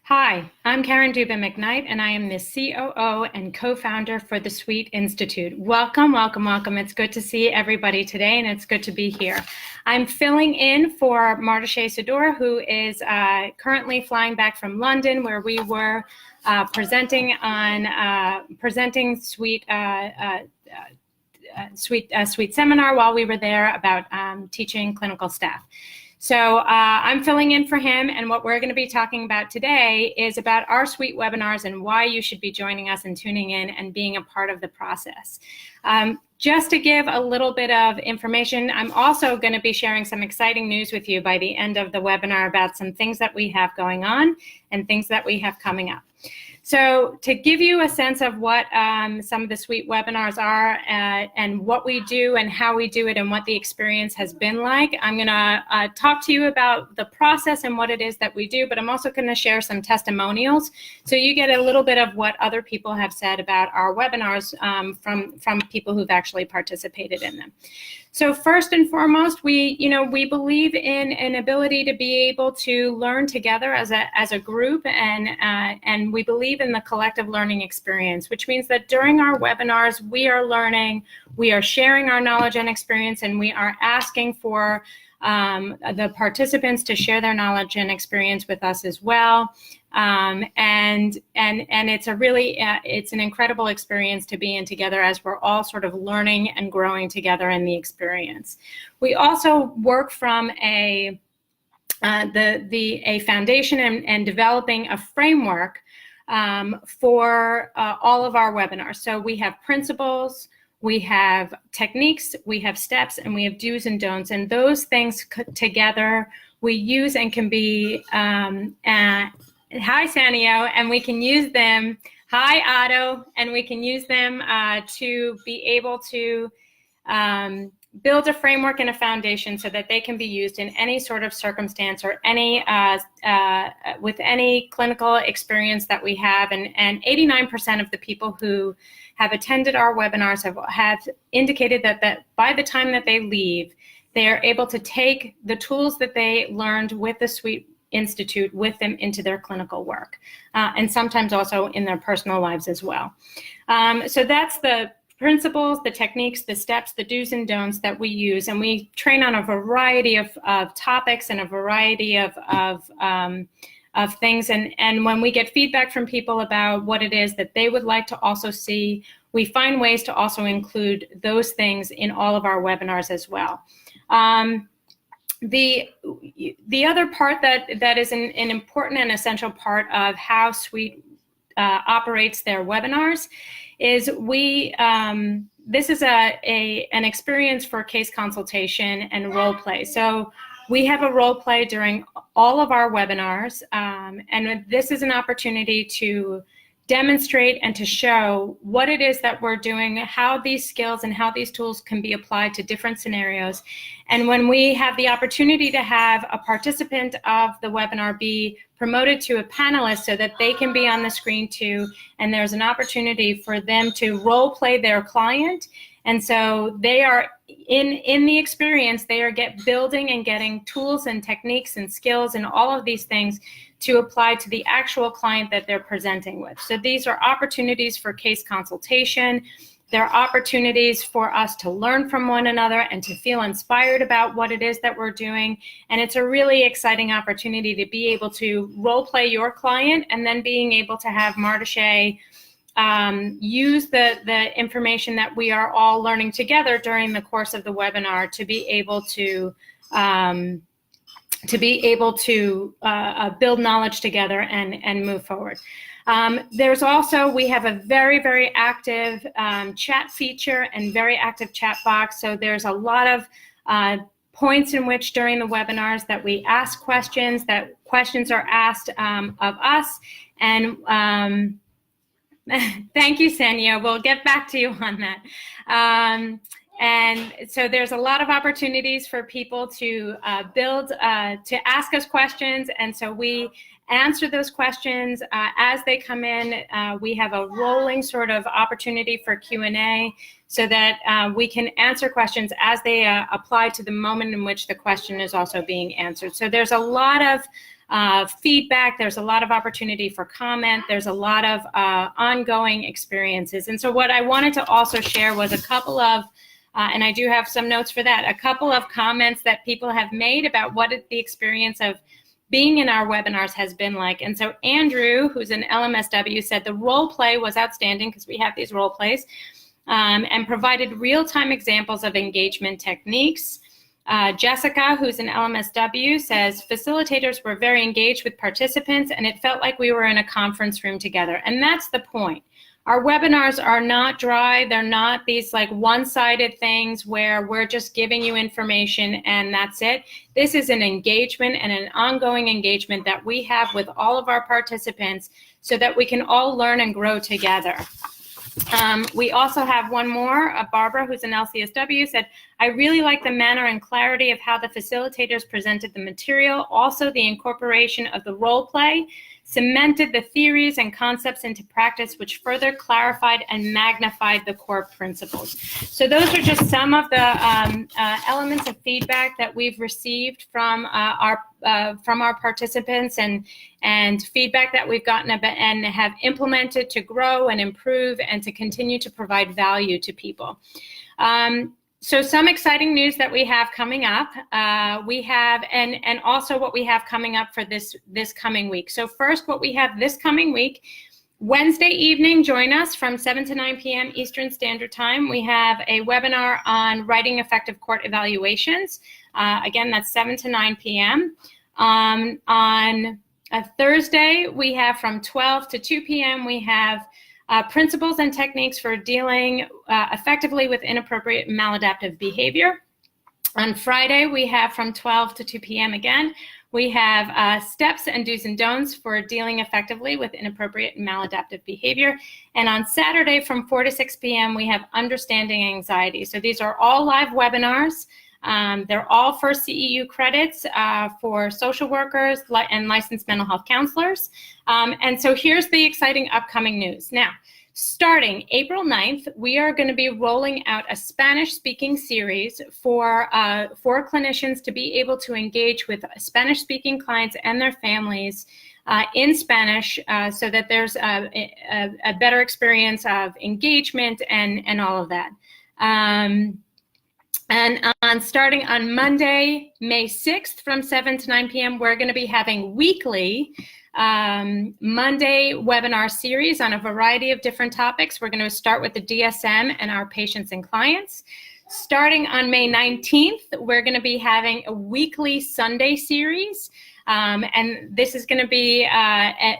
Hi, I'm Karen Dubin-McKnight, and I am the COO and co-founder for the Sweet Institute. Welcome, welcome, welcome. It's good to see everybody today, and it's good to be here. I'm filling in for Marta Sador, who is currently flying back from London, where we were presenting Sweet seminar while we were there about teaching clinical staff. So I'm filling in for him, and what we're going to be talking about today is about our Sweet webinars and why you should be joining us and tuning in and being a part of the process. Just to give a little bit of information, I'm also going to be sharing some exciting news with you by the end of the webinar about some things that we have going on and things that we have coming up. So to give you a sense of what some of the Sweet webinars are and what we do and how we do it and what the experience has been like, I'm going to talk to you about the process and what it is that we do, but I'm also going to share some testimonials so you get a little bit of what other people have said about our webinars from people who've actually participated in them. So first and foremost, we believe in an ability to be able to learn together as a group, and we believe in the collective learning experience, which means that during our webinars, we are learning, we are sharing our knowledge and experience, and we are asking for the participants to share their knowledge and experience with us as well. And it's a really, it's an incredible experience to be in together as we're all sort of learning and growing together in the experience. We also work from a foundation and developing a framework for all of our webinars. So we have principles, we have techniques, we have steps, and we have do's and don'ts. And those things together we use and can be, hi Sanio, and we can use them, hi Otto, and we can use them to be able to build a framework and a foundation so that they can be used in any sort of circumstance or any with any clinical experience that we have. And 89% of the people who have attended our webinars have indicated that by the time that they leave, they are able to take the tools that they learned with the Sweet Institute with them into their clinical work, and sometimes also in their personal lives as well. So that's the principles, the techniques, the steps, the do's and don'ts that we use, and we train on a variety of topics and a variety of things. And when we get feedback from people about what it is that they would like to also see, we find ways to also include those things in all of our webinars as well. The other part that is an important and essential part of how Sweet operates their webinars is this is an experience for case consultation and role play. So we have a role play during all of our webinars, and this is an opportunity to demonstrate and to show what it is that we're doing, how these skills and how these tools can be applied to different scenarios. And when we have the opportunity to have a participant of the webinar be promoted to a panelist so that they can be on the screen too, and there's an opportunity for them to role play their client. And so they are in the experience, they are building and getting tools and techniques and skills and all of these things to apply to the actual client that they're presenting with. So these are opportunities for case consultation. They're opportunities for us to learn from one another and to feel inspired about what it is that we're doing. And it's a really exciting opportunity to be able to role play your client and then being able to have Marta use the information that we are all learning together during the course of the webinar to be able to build knowledge together and move forward. There's also, we have a very, very active chat feature and very active chat box. So there's a lot of points in which during the webinars that we ask questions, that questions are asked of us. And thank you, Senya. We'll get back to you on that. And so there's a lot of opportunities for people to to ask us questions. And so we answer those questions as they come in. We have a rolling sort of opportunity for Q&A so that we can answer questions as they apply to the moment in which the question is also being answered. So there's a lot of feedback. There's a lot of opportunity for comment. There's a lot of ongoing experiences. And so what I wanted to also share was a couple of, and I do have some notes for that, a couple of comments that people have made about what the experience of being in our webinars has been like. And so Andrew, who's an LMSW, said the role play was outstanding, because we have these role plays, and provided real-time examples of engagement techniques. Jessica, who's an LMSW, says facilitators were very engaged with participants, and it felt like we were in a conference room together. And that's the point. Our webinars are not dry. They're not these like one-sided things where we're just giving you information and that's it. This is an engagement and an ongoing engagement that we have with all of our participants so that we can all learn and grow together. We also have one more. Barbara, who's an LCSW, said, I really like the manner and clarity of how the facilitators presented the material. Also, the incorporation of the role play cemented the theories and concepts into practice, which further clarified and magnified the core principles. So those are just some of the elements of feedback that we've received from our participants and feedback that we've gotten and have implemented to grow and improve and to continue to provide value to people. So some exciting news that we have coming up, we have, and also what we have coming up for this coming week. So first, what we have this coming week, Wednesday evening, join us from 7 to 9 p.m. Eastern Standard Time. We have a webinar on writing effective court evaluations. Again, that's 7 to 9 p.m. On a Thursday, we have from 12 to 2 p.m. we have principles and techniques for dealing effectively with inappropriate maladaptive behavior. On Friday, we have from 12 to 2 p.m. again. We have steps and do's and don'ts for dealing effectively with inappropriate maladaptive behavior. And on Saturday from 4 to 6 p.m., we have understanding anxiety. So these are all live webinars. They're all for CEU credits for social workers and licensed mental health counselors. And so here's the exciting upcoming news. Now, starting April 9th, we are going to be rolling out a Spanish-speaking series for clinicians to be able to engage with Spanish-speaking clients and their families in Spanish so that there's a better experience of engagement and all of that. And starting on Monday, May 6th from 7 to 9 p.m., we're going to be having weekly Monday webinar series on a variety of different topics. We're going to start with the DSM and our patients and clients. Starting on May 19th, we're going to be having a weekly Sunday series. And this is going to be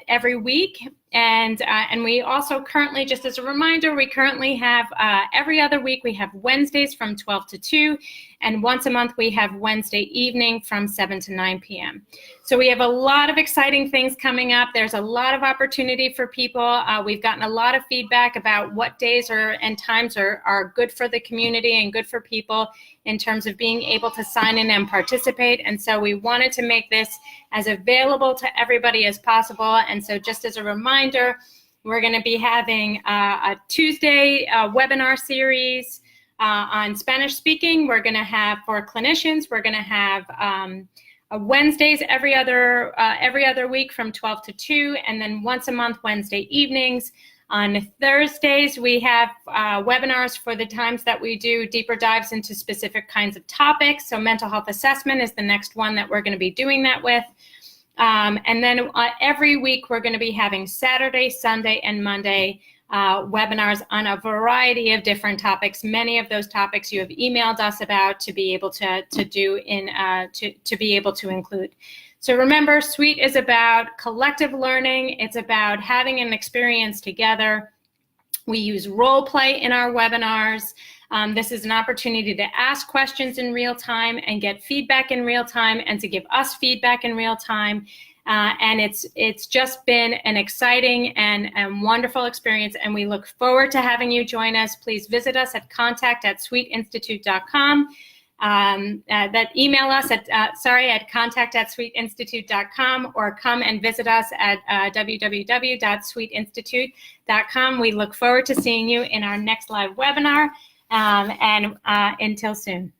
every week. And we also currently, just as a reminder, we currently have every other week, we have Wednesdays from 12 to 2. And once a month, we have Wednesday evening from 7 to 9 p.m. So we have a lot of exciting things coming up. There's a lot of opportunity for people. We've gotten a lot of feedback about what days and times are good for the community and good for people in terms of being able to sign in and participate. And so we wanted to make this as available to everybody as possible. And so just as a reminder, we're going to be having a Tuesday webinar series on Spanish speaking. We're going to have, for clinicians, we're going to have Wednesdays every other week from 12 to 2, and then once a month Wednesday evenings. On Thursdays, we have webinars for the times that we do deeper dives into specific kinds of topics. So mental health assessment is the next one that we're going to be doing that with. And then every week, we're going to be having Saturday, Sunday, and Monday webinars on a variety of different topics. Many of those topics you have emailed us about to be able to be able to include. So remember, SWEET is about collective learning. It's about having an experience together. We use role play in our webinars. This is an opportunity to ask questions in real time and get feedback in real time and to give us feedback in real time. And it's just been an exciting and wonderful experience, and we look forward to having you join us. Please visit us at contact@sweetinstitute.com. That email us at contact@sweetinstitute.com, or come and visit us at www.sweetinstitute.com. We look forward to seeing you in our next live webinar, and until soon.